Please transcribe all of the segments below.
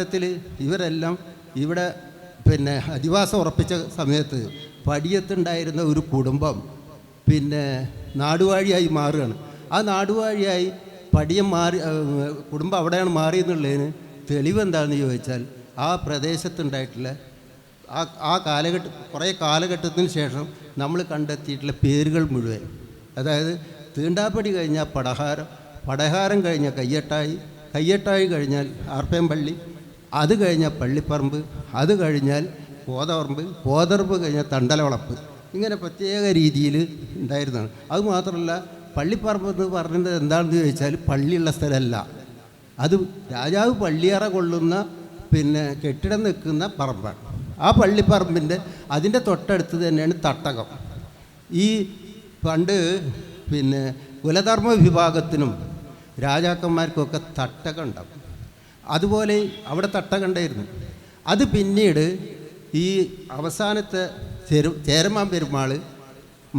കാലഘട്ടത്തിൽ ഇവരെല്ലാം ഇവിടെ അധിവാസം ഉറപ്പിച്ച സമയത്ത് പടിയത്തുണ്ടായിരുന്ന ഒരു കുടുംബം നാടുവാഴിയായി മാറുകയാണ്. ആ നാടുവാഴിയായി പടിയം മാറി, കുടുംബം അവിടെയാണ് മാറിയെന്നുള്ളതിന് തെളിവെന്താണെന്ന് ചോദിച്ചാൽ ആ പ്രദേശത്തുണ്ടായിട്ടുള്ള ആ കുറേ കാലഘട്ടത്തിന് ശേഷം നമ്മൾ കണ്ടെത്തിയിട്ടുള്ള പേരുകൾ മുഴുവൻ, അതായത് തീണ്ടാപ്പടി കഴിഞ്ഞാൽ പടഹാരം കഴിഞ്ഞാൽ കയ്യട്ടായി കഴിഞ്ഞാൽ ആർപ്പേമ്പള്ളി, അത് കഴിഞ്ഞാൽ പള്ളിപ്പറമ്പ്, അത് കഴിഞ്ഞാൽ പോതർമ്പ് കഴിഞ്ഞാൽ തണ്ടലവളപ്പ്, ഇങ്ങനെ പ്രത്യേക രീതിയിൽ ഉണ്ടായിരുന്നതാണ്. അതുമാത്രമല്ല പള്ളിപ്പറമ്പ് എന്ന് പറഞ്ഞത് എന്താണെന്ന് ചോദിച്ചാൽ പള്ളിയുള്ള സ്ഥലമല്ല, അത് രാജാവ് പള്ളിയറ കൊള്ളുന്ന കെട്ടിടം നിൽക്കുന്ന പറമ്പാണ്. ആ പള്ളിപ്പറമ്പിൻ്റെ അതിൻ്റെ തൊട്ടടുത്ത് തന്നെയാണ് തട്ടകം. ഈ പണ്ട് കുലധർമ്മ വിഭാഗത്തിനും രാജാക്കന്മാർക്കൊക്കെ തട്ടകം ഉണ്ടാവും. അതുപോലെ അവിടെ തട്ടകം ഉണ്ടായിരുന്നു. അത് പിന്നീട് ഈ അവസാനത്തെ ചേരമാൻ പെരുമാൾ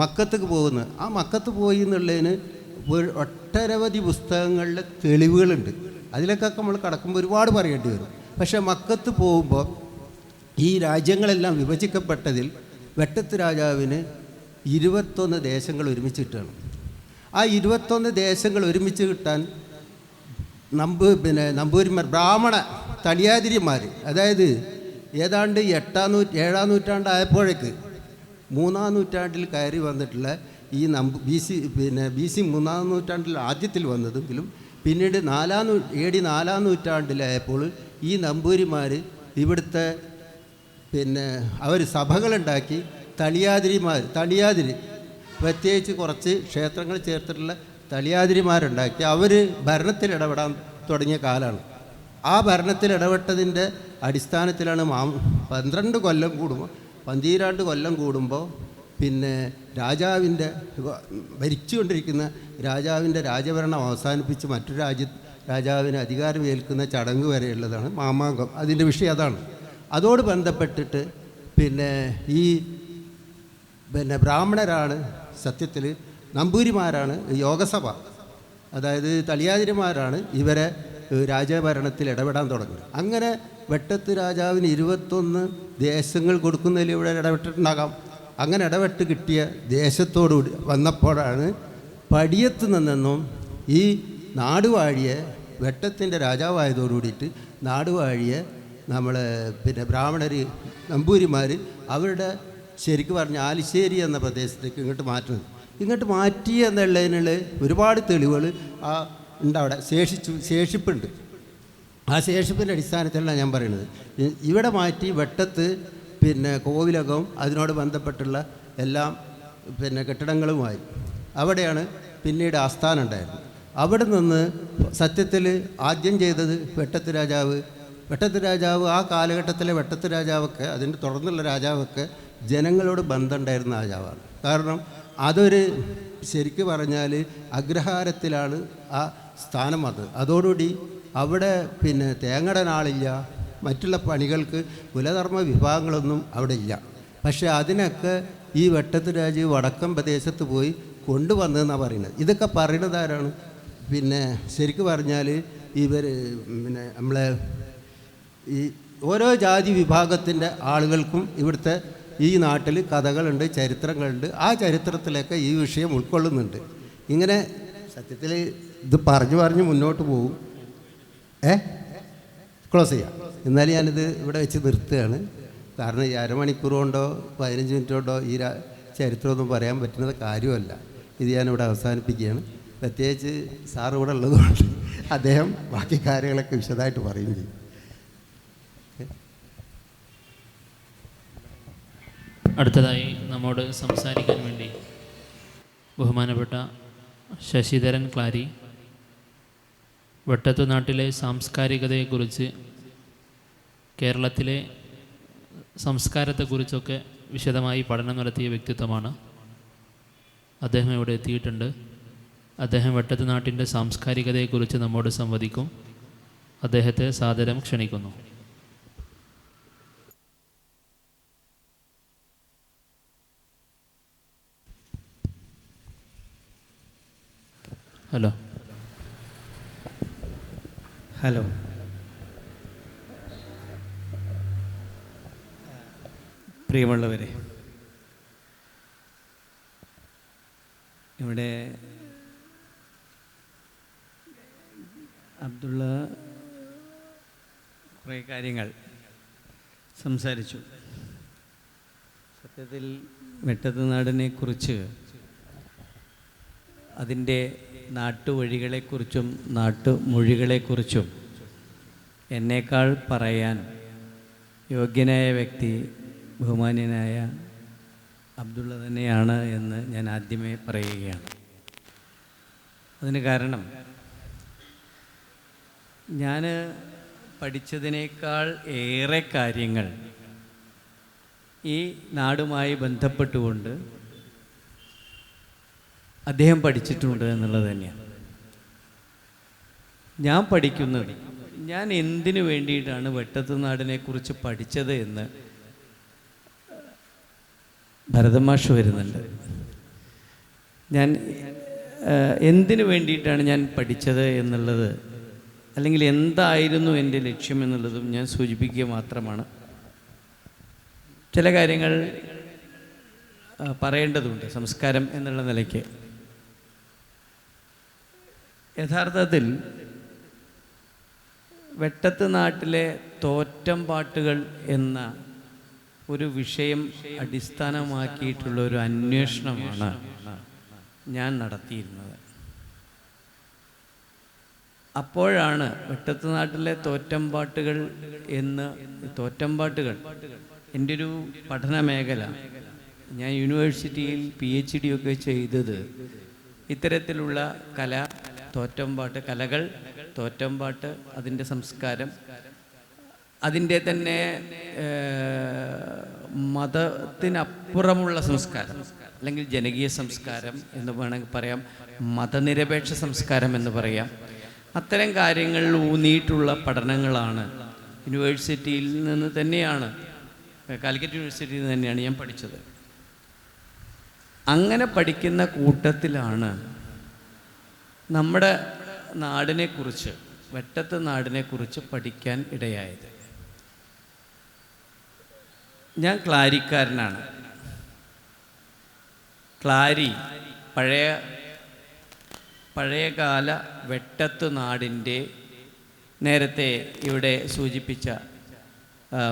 മക്കത്തേക്ക് പോകുന്നത്, ആ മക്കത്ത് പോയി എന്നുള്ളതിന് ഒട്ടനവധി പുസ്തകങ്ങളിലെ തെളിവുകളുണ്ട്. അതിലൊക്കെ നമ്മൾ കടക്കുമ്പോൾ ഒരുപാട് പറയേണ്ടി വരും. പക്ഷേ മക്കത്ത് പോകുമ്പോൾ ഈ രാജ്യങ്ങളെല്ലാം വിഭജിക്കപ്പെട്ടതിൽ വെട്ടത്ത് രാജാവിന് 21 ദേശങ്ങൾ ഒരുമിച്ച് കിട്ടുകയാണ്. ആ 21 ദേശങ്ങൾ ഒരുമിച്ച് കിട്ടാൻ നമ്പൂരിമാർ, ബ്രാഹ്മണ തടിയാതിരിമാർ, അതായത് ഏതാണ്ട് 7-ാം നൂറ്റാണ്ടായപ്പോഴേക്ക് 3-ാം നൂറ്റാണ്ടിൽ കയറി വന്നിട്ടുള്ള ഈ ബി സി 3-ാം നൂറ്റാണ്ടിൽ ആദ്യത്തിൽ വന്നതെങ്കിലും പിന്നീട് 4-ാം നൂറ്റാണ്ടിലായപ്പോൾ ഈ നമ്പൂരിമാർ ഇവിടുത്തെ അവർ സഭകളുണ്ടാക്കി തളിയാതിരി പ്രത്യേകിച്ച് കുറച്ച് ക്ഷേത്രങ്ങൾ ചേർത്തിട്ടുള്ള തളിയാതിരിമാരുണ്ടാക്കി അവർ ഭരണത്തിൽ ഇടപെടാൻ തുടങ്ങിയ കാലമാണ്. ആ ഭരണത്തിൽ ഇടപെട്ടതിൻ്റെ അടിസ്ഥാനത്തിലാണ് 12 കൊല്ലം കൂടുമ്പോൾ രാജാവിൻ്റെ ഭരിച്ചുകൊണ്ടിരിക്കുന്ന രാജാവിൻ്റെ രാജഭരണം അവസാനിപ്പിച്ച് മറ്റൊരു രാജാവിന് അധികാരം ഏൽക്കുന്ന ചടങ്ങ് വരെയുള്ളതാണ് മാമാങ്കം. അതിൻ്റെ വിഷയം അതാണ്. അതോട് ബന്ധപ്പെട്ടിട്ട് ഈ ബ്രാഹ്മണരാണ് സത്യത്തിൽ, നമ്പൂരിമാരാണ് യോഗസഭ, അതായത് തളിയാതിരിമാരാണ് ഇവരെ രാജഭരണത്തിൽ ഇടപെടാൻ തുടങ്ങുന്നത്. അങ്ങനെ വെട്ടത്ത് രാജാവിന് 21 ദേശങ്ങൾ കൊടുക്കുന്നതിൽ ഇവിടെ ഇടപെട്ടിട്ടുണ്ടാകാം. അങ്ങനെ ഇടപെട്ട് കിട്ടിയ ദേശത്തോടുകൂടി വന്നപ്പോഴാണ് പടിയത്ത് നിന്നും ഈ നാടുവാഴിയെ, വെട്ടത്തിൻ്റെ രാജാവായതോടുകൂടിയിട്ട് നാടുവാഴിയെ ബ്രാഹ്മണർ, നമ്പൂരിമാർ അവരുടെ ശരിക്കും പറഞ്ഞ ആലിശ്ശേരി എന്ന പ്രദേശത്തേക്ക് ഇങ്ങോട്ട് മാറ്റി എന്നുള്ളതിനുള്ള ഒരുപാട് തെളിവുകൾ ഉണ്ടവിടെ, ശേഷിപ്പുണ്ട്. ആ ശേഷിപ്പിൻ്റെ അടിസ്ഥാനത്തിലാണ് ഞാൻ പറയുന്നത്. ഇവിടെ മാറ്റി വെട്ടത്ത് കോവിലകം അതിനോട് ബന്ധപ്പെട്ടുള്ള എല്ലാം കെട്ടിടങ്ങളുമായി അവിടെയാണ് പിന്നീട് ആസ്ഥാനം ഉണ്ടായിരുന്നത്. അവിടെ നിന്ന് സത്യത്തിൽ ആദ്യം ചെയ്തത് വെട്ടത്ത് രാജാവ് ആ കാലഘട്ടത്തിലെ വെട്ടത്ത് രാജാവൊക്കെ അതിൻ്റെ തുടർന്നുള്ള രാജാവൊക്കെ ജനങ്ങളോട് ബന്ധമുണ്ടായിരുന്ന രാജാവാണ്. കാരണം അതൊരു ശരിക്ക് പറഞ്ഞാൽ അഗ്രഹാരത്തിലാണ് ആ സ്ഥാനം വന്നത്. അതോടുകൂടി അവിടെ തേങ്ങടാൻ ആളില്ല, മറ്റുള്ള പണികൾക്ക് കുലധർമ്മ വിഭാഗങ്ങളൊന്നും അവിടെ ഇല്ല. പക്ഷേ അതിനൊക്കെ ഈ വെട്ടത്ത് രാജാവ് വടക്കൻ പ്രദേശത്ത് പോയി കൊണ്ടുവന്നതെന്നാണ് പറയുന്നത്. ഇതൊക്കെ പറയുന്നത് ആരാണ്? ശരിക്ക് പറഞ്ഞാൽ ഇവർ നമ്മളെ ഈ ഓരോ ജാതി വിഭാഗത്തിൻ്റെ ആളുകൾക്കും ഇവിടുത്തെ ഈ നാട്ടിൽ കഥകളുണ്ട്, ചരിത്രങ്ങളുണ്ട്. ആ ചരിത്രത്തിലൊക്കെ ഈ വിഷയം ഉൾക്കൊള്ളുന്നുണ്ട്. ഇങ്ങനെ സത്യത്തിൽ ഇത് പറഞ്ഞു മുന്നോട്ട് പോകും. ക്ലോസ് ചെയ്യാം. എന്നാലും ഞാനിത് ഇവിടെ വെച്ച് നിർത്തുകയാണ്. കാരണം ഈ അരമണിക്കൂർ കൊണ്ടോ 15 മിനിറ്റ് കൊണ്ടോ ഈ ചരിത്രമൊന്നും പറയാൻ പറ്റുന്നത് കാര്യമല്ല. ഇത് ഞാനിവിടെ അവസാനിപ്പിക്കുകയാണ്. പ്രത്യേകിച്ച് സാർ ഇവിടെ ഉള്ളതുകൊണ്ട് അദ്ദേഹം ബാക്കി കാര്യങ്ങളൊക്കെ വിശദമായിട്ട് പറയുകയും ചെയ്യും. അടുത്തതായി നമ്മോട് സംസാരിക്കാൻ വേണ്ടി ബഹുമാനപ്പെട്ട ശശിധരൻ ക്ലാരി വെട്ടത്തു നാട്ടിലെ സാംസ്കാരികതയെക്കുറിച്ച്, കേരളത്തിലെ സംസ്കാരത്തെക്കുറിച്ചൊക്കെ വിശദമായി പഠനം നടത്തിയ വ്യക്തിത്വമാണ്. അദ്ദേഹം ഇവിടെ എത്തിയിട്ടുണ്ട്. അദ്ദേഹം വെട്ടത്തു നാട്ടിൻ്റെ സാംസ്കാരികതയെക്കുറിച്ച് നമ്മോട് സംവദിക്കും. അദ്ദേഹത്തെ സാദരം ക്ഷണിക്കുന്നു. ഹലോ. പ്രിയമുള്ളവരെ, ഇവിടെ അബ്ദുള്ള കുറേ കാര്യങ്ങൾ സംസാരിച്ചു. സത്യത്തിൽ വെട്ടത്തുനാടിനെക്കുറിച്ച്, അതിൻ്റെ നാട്ടുവഴികളെക്കുറിച്ചും നാട്ടുമൊഴികളെക്കുറിച്ചും എന്നേക്കാൾ പറയാൻ യോഗ്യനായ വ്യക്തി ബഹുമാന്യനായ അബ്ദുള്ള തന്നെയാണ് എന്ന് ഞാൻ ആദ്യമേ പറയുകയാണ്. അതിന് കാരണം, ഞാൻ പഠിച്ചതിനേക്കാൾ ഏറെ കാര്യങ്ങൾ ഈ നാടുമായി ബന്ധപ്പെട്ടുകൊണ്ട് അദ്ദേഹം പഠിച്ചിട്ടുണ്ട് എന്നുള്ളത് തന്നെയാണ്. ഞാൻ പഠിക്കുന്നത്, ഞാൻ എന്തിനു വേണ്ടിയിട്ടാണ് വെട്ടത്തുനാടിനെക്കുറിച്ച് പഠിച്ചത് എന്ന് ഭരതമാഷ് വരുന്നുണ്ട്. ഞാൻ എന്തിനു വേണ്ടിയിട്ടാണ് ഞാൻ പഠിച്ചത് എന്നുള്ളത്, അല്ലെങ്കിൽ എന്തായിരുന്നു എൻ്റെ ലക്ഷ്യം എന്നുള്ളതും ഞാൻ സൂചിപ്പിക്കുക മാത്രമാണ്. ചില കാര്യങ്ങൾ പറയേണ്ടതുണ്ട് സംസ്കാരം എന്നുള്ള നിലയ്ക്ക്. യഥാർത്ഥത്തിൽ വെട്ടത്തുനാട്ടിലെ തോറ്റം പാട്ടുകൾ എന്ന ഒരു വിഷയം അടിസ്ഥാനമാക്കിയിട്ടുള്ള ഒരു അന്വേഷണമാണ് ഞാൻ നടത്തിയിരുന്നത്. അപ്പോഴാണ് വെട്ടത്തുനാട്ടിലെ തോറ്റംപാട്ടുകൾ എന്ന്, തോറ്റംപാട്ടുകൾ എൻ്റെ ഒരു പഠന മേഖല. ഞാൻ യൂണിവേഴ്സിറ്റിയിൽ PhD ഒക്കെ ചെയ്തത് ഇത്തരത്തിലുള്ള തോറ്റംപാട്ട് കലകൾ, തോറ്റംപാട്ട്, അതിൻ്റെ സംസ്കാരം, അതിൻ്റെ തന്നെ മതത്തിനപ്പുറമുള്ള സംസ്കാരം, അല്ലെങ്കിൽ ജനകീയ സംസ്കാരം എന്ന് വേണമെങ്കിൽ പറയാം, മതനിരപേക്ഷ സംസ്കാരം എന്ന് പറയാം. അത്തരം കാര്യങ്ങളിൽ ഊന്നിയിട്ടുള്ള പഠനങ്ങളാണ് യൂണിവേഴ്സിറ്റിയിൽ നിന്ന് തന്നെയാണ്, കാലിക്കറ്റ് യൂണിവേഴ്സിറ്റിയിൽ നിന്ന് തന്നെയാണ് ഞാൻ പഠിച്ചത്. അങ്ങനെ പഠിക്കുന്ന കൂട്ടത്തിലാണ് നമ്മുടെ നാടിനെക്കുറിച്ച്, വെട്ടത്തുനാടിനെക്കുറിച്ച് പഠിക്കാൻ ഇടയായത്. ഞാൻ ക്ലാരിക്കാരനാണ്. ക്ലാരി പഴയകാല വെട്ടത്തുനാടിൻ്റെ, നേരത്തെ ഇവിടെ സൂചിപ്പിച്ച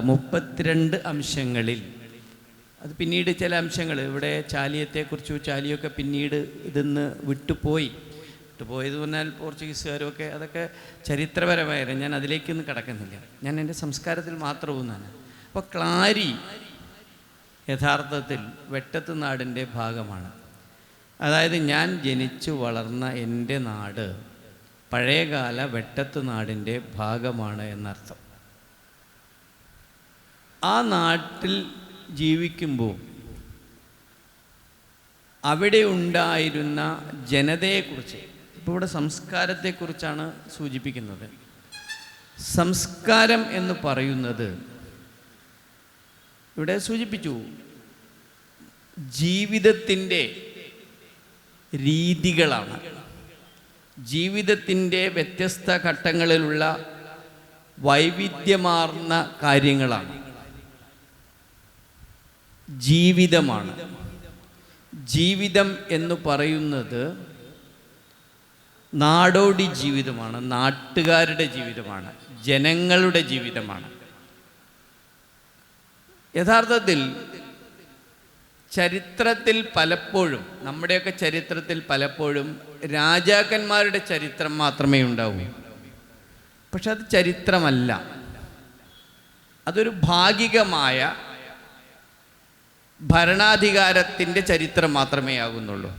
32 അംശങ്ങളിൽ, അത് പിന്നീട് ചില അംശങ്ങൾ, ഇവിടെ ചാലിയത്തെക്കുറിച്ച്, ചാലിയൊക്കെ പിന്നീട് ഇതിന്ന് വിട്ടുപോയത് പറഞ്ഞാൽ പോർച്ചുഗീസുകാരൊക്കെ, അതൊക്കെ ചരിത്രപരമായ, ഞാൻ അതിലേക്കൊന്നും കടക്കുന്നില്ല. ഞാൻ എൻ്റെ സംസ്കാരത്തിൽ മാത്രം ഊന്നാണ്. അപ്പോൾ ക്ലാരി യഥാർത്ഥത്തിൽ വെട്ടത്തുനാടിൻ്റെ ഭാഗമാണ്. അതായത് ഞാൻ ജനിച്ചു വളർന്ന എൻ്റെ നാട് പഴയകാല വെട്ടത്തുനാടിൻ്റെ ഭാഗമാണ് എന്നർത്ഥം. ആ നാട്ടിൽ ജീവിക്കുമ്പോൾ അവിടെ ഉണ്ടായിരുന്ന ജനതയെക്കുറിച്ച്, ഇപ്പോൾ ഇവിടെ സംസ്കാരത്തെക്കുറിച്ചാണ് സൂചിപ്പിക്കുന്നത്. സംസ്കാരം എന്ന് പറയുന്നത് ഇവിടെ സൂചിപ്പിച്ചു, ജീവിതത്തിൻ്റെ രീതികളാണ്, ജീവിതത്തിൻ്റെ വ്യത്യസ്ത ഘട്ടങ്ങളിലുള്ള വൈവിധ്യമാർന്ന കാര്യങ്ങളാണ്, ജീവിതമാണ്. ജീവിതം എന്ന് പറയുന്നത് നാടോടി ജീവിതമാണ്, നാട്ടുകാരുടെ ജീവിതമാണ്, ജനങ്ങളുടെ ജീവിതമാണ്. യഥാർത്ഥത്തിൽ ചരിത്രത്തിൽ പലപ്പോഴും, നമ്മുടെയൊക്കെ ചരിത്രത്തിൽ പലപ്പോഴും രാജാക്കന്മാരുടെ ചരിത്രം മാത്രമേ ഉണ്ടാവൂ. പക്ഷെ അത് ചരിത്രമല്ല, അതൊരു ഭാഗികമായ ഭരണാധികാരത്തിൻ്റെ ചരിത്രം മാത്രമേ ആകുന്നുള്ളൂ.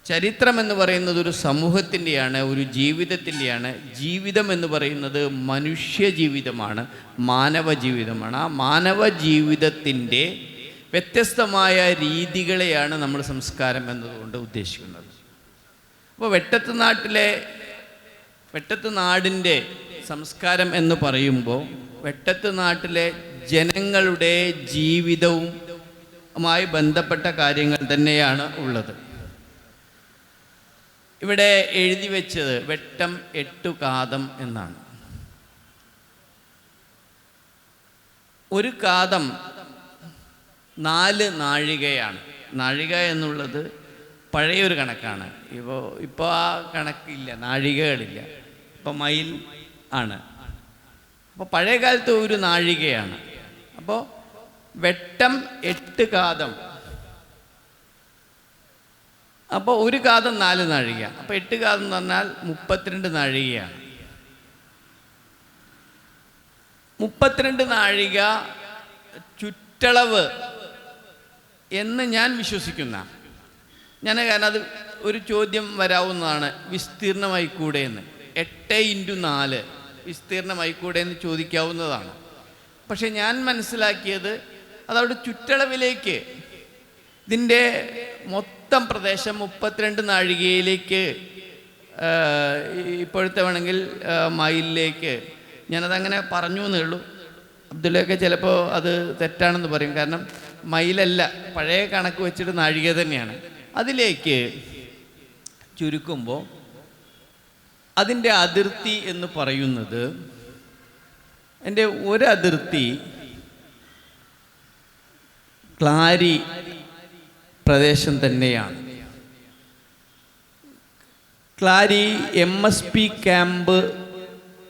ചരിത്രം എന്ന് പറയുന്നത് ഒരു സമൂഹത്തിൻ്റെയാണ്, ഒരു ജീവിതത്തിൻ്റെയാണ്. ജീവിതം എന്ന് പറയുന്നത് മനുഷ്യ ജീവിതമാണ്, മാനവ ജീവിതമാണ്. ആ മാനവ ജീവിതത്തിൻ്റെ വ്യത്യസ്തമായ രീതികളെയാണ് നമ്മൾ സംസ്കാരം എന്നതുകൊണ്ട് ഉദ്ദേശിക്കുന്നത്. അപ്പോൾ വെട്ടത്തുനാടിൻ്റെ സംസ്കാരം എന്ന് പറയുമ്പോൾ വെട്ടത്തുനാട്ടിലെ ജനങ്ങളുടെ ജീവിതവുമായി ബന്ധപ്പെട്ട കാര്യങ്ങൾ തന്നെയാണ് ഉള്ളത്. ഇവിടെ എഴുതി വെച്ചത് വെട്ടം 8 കാതം എന്നാണ്. ഒരു കാതം 4 നാഴികയാണ്. നാഴിക എന്നുള്ളത് പഴയൊരു കണക്കാണ്. ഇപ്പോൾ ആ കണക്കില്ല, നാഴികകളില്ല, ഇപ്പോൾ മൈൽ ആണ്. അപ്പോൾ പഴയ കാലത്ത് ഒരു നാഴികയാണ്. അപ്പോൾ വെട്ടം 8 കാതം, അപ്പോൾ ഒരു കാതം 4 നാഴിക, അപ്പോൾ 8 കാതം എന്ന് പറഞ്ഞാൽ 32 നാഴികയാണ്. 32 നാഴിക ചുറ്റളവ് എന്ന് ഞാൻ വിശ്വസിക്കുന്ന കാരണം അത് ഒരു ചോദ്യം വരാവുന്നതാണ്, വിസ്തീർണമായിക്കൂടെ എന്ന്. 8x4 വിസ്തീർണമായിക്കൂടെ എന്ന് ചോദിക്കാവുന്നതാണ്. പക്ഷെ ഞാൻ മനസ്സിലാക്കിയത് അതവിടെ ചുറ്റളവിലേക്ക്, ഇതിൻ്റെ മൊത്തം പ്രദേശം 32 നാഴികയിലേക്ക്, ഇപ്പോഴത്തെ വേണമെങ്കിൽ മൈലിലേക്ക്, ഞാനതങ്ങനെ പറഞ്ഞു എന്നേ ഉള്ളൂ. അബ്ദുള്ളയൊക്കെ ചിലപ്പോൾ അത് തെറ്റാണെന്ന് പറയും, കാരണം മൈലല്ല, പഴയ കണക്ക് വെച്ചിട്ട് നാഴിക തന്നെയാണ്. അതിലേക്ക് ചുരുക്കുമ്പോൾ അതിൻ്റെ അതിർത്തി എന്ന് പറയുന്നത്, എൻ്റെ ഒരതിർത്തി ക്ലാരി പ്രദേശം തന്നെയാണ്. ക്ലാരി MSP ക്യാമ്പ്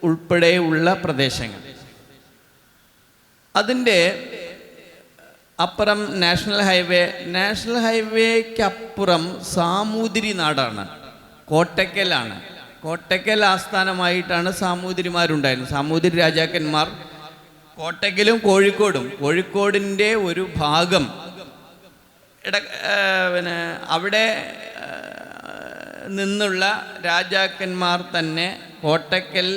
ഉൾപ്പെടെയുള്ള പ്രദേശങ്ങൾ. അതിൻ്റെ അപ്പുറം നാഷണൽ ഹൈവേക്കപ്പുറം സാമൂതിരി നാടാണ്, കോട്ടയ്ക്കലാണ്. കോട്ടയ്ക്കൽ ആസ്ഥാനമായിട്ടാണ് സാമൂതിരിമാരുണ്ടായിരുന്നത്. സാമൂതിരി രാജാക്കന്മാർ കോട്ടയ്ക്കലും കോഴിക്കോടിൻ്റെ ഒരു ഭാഗം അവിടെ നിന്നുള്ള രാജാക്കന്മാർ തന്നെ കോട്ടയ്ക്കൽ